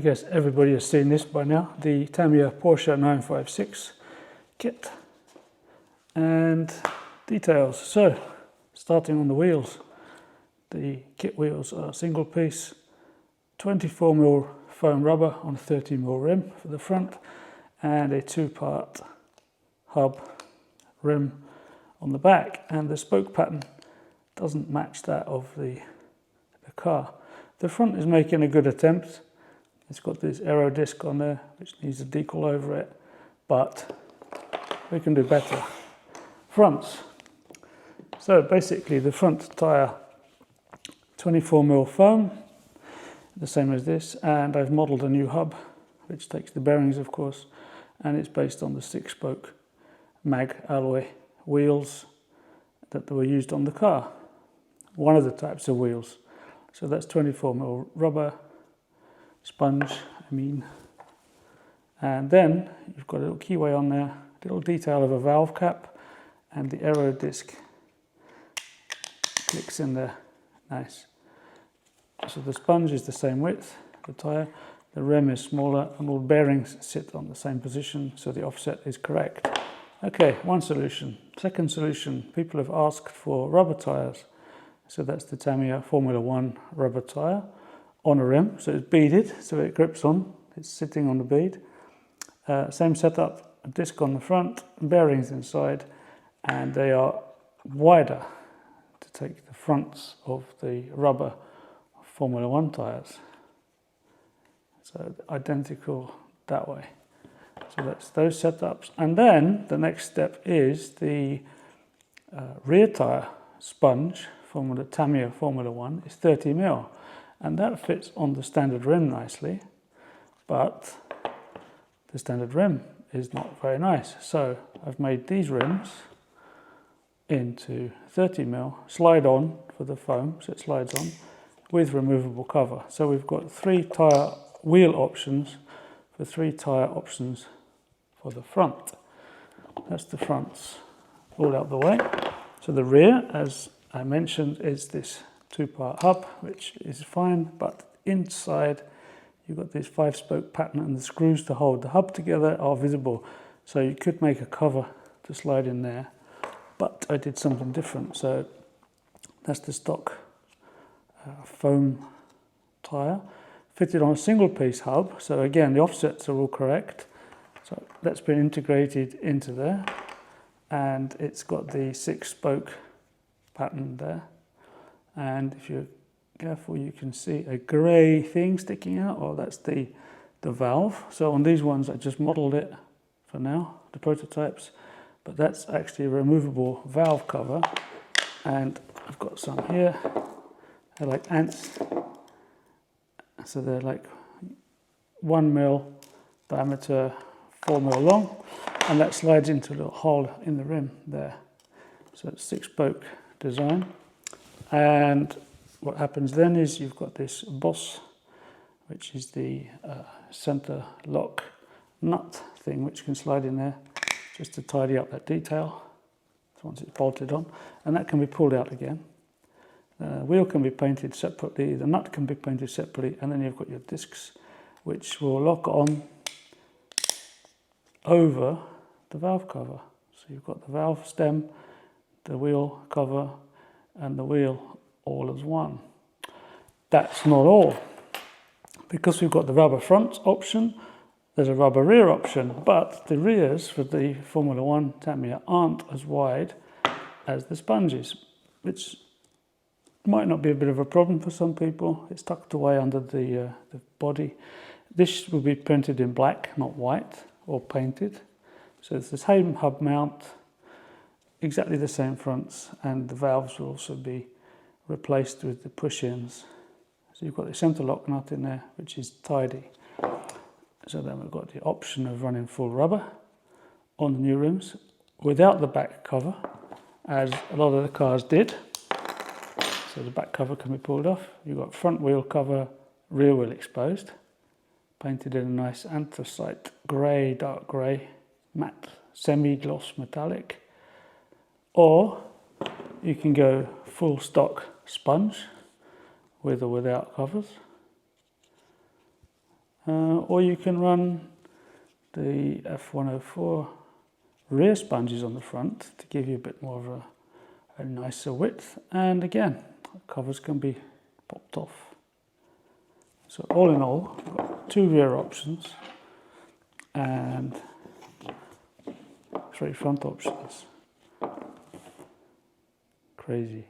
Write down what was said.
guess everybody has seen this by now, the Tamiya Porsche 956 kit and details. So, starting on the wheels, the kit wheels are single piece 24mm foam rubber on a 30mm rim for the front and a 2-part hub rim on the back, and the spoke pattern doesn't match that of the car. The front is making a good attempt. It's got this Aero disc on there which needs a decal over it, but we can do better. Fronts. So basically the front tyre 24mm foam, the same as this, and I've modelled a new hub which takes the bearings of course, and it's based on the 6-spoke mag alloy wheels that were used on the car. One of the types of wheels. So that's 24mm rubber, sponge, and then you've got a little keyway on there, a little detail of a valve cap, and the Aero disc clicks in there. Nice. So the sponge is the same width, the tyre, the rim is smaller, and all bearings sit on the same position, so the offset is correct. Okay, one solution. Second solution, people have asked for rubber tyres. So that's the Tamiya F1 Rubber tyre on a rim, so it's beaded, so it grips on, it's sitting on the bead. Same setup, a disc on the front, bearings inside, and they are wider to take the fronts of the rubber F1 tyres. So identical that way. So that's those setups. And then the next step is the rear tyre sponge from the Tamiya F1 is 30mm, and that fits on the standard rim nicely, but the standard rim is not very nice. So I've made these rims into 30mm, slide on for the foam, so it slides on, with removable cover. So we've got 3 tyre wheel options for 3 tyre options for the front. That's the fronts all out the way. So the rear, as I mentioned, is this 2-part hub, which is fine, but inside you've got this 5-spoke pattern, and the screws to hold the hub together are visible. So you could make a cover to slide in there, but I did something different. So that's the stock foam tyre, fitted on a single piece hub. So again, the offsets are all correct. So that's been integrated into there, and it's got the 6-spoke pattern there. And if you're careful, you can see a grey thing sticking out, or that's the valve. So on these ones I just modelled it for now, the prototypes, but that's actually a removable valve cover, and I've got some here. They're like ants, so they're like 1mm diameter, 4mm long, and that slides into a little hole in the rim there. So it's 6-spoke design, and what happens then is you've got this boss, which is the center lock nut thing, which can slide in there just to tidy up that detail once it's bolted on, and that can be pulled out again. The wheel can be painted separately, the nut can be painted separately, and then you've got your discs which will lock on over the valve cover. So you've got the valve stem, the wheel cover, and the wheel all as one. That's not all. Because we've got the rubber front option, there's a rubber rear option, but the rears for the F1 Tamiya aren't as wide as the sponges, which might not be a bit of a problem for some people. It's tucked away under the body. This will be printed in black, not white, or painted. So it's the same hub mount, exactly the same fronts, and the valves will also be replaced with the push-ins. So you've got the center lock nut in there, which is tidy. So then we've got the option of running full rubber on the new rims without the back cover, as a lot of the cars did. So the back cover can be pulled off. You've got front wheel cover, rear wheel exposed, painted in a nice anthracite grey, dark grey, matte semi-gloss metallic. Or you can go full stock sponge with or without covers. or you can run the F104 rear sponges on the front to give you a bit more of a nicer width, and again, covers can be popped off. So all in all, I've got 2 rear options and 3 front options. Crazy.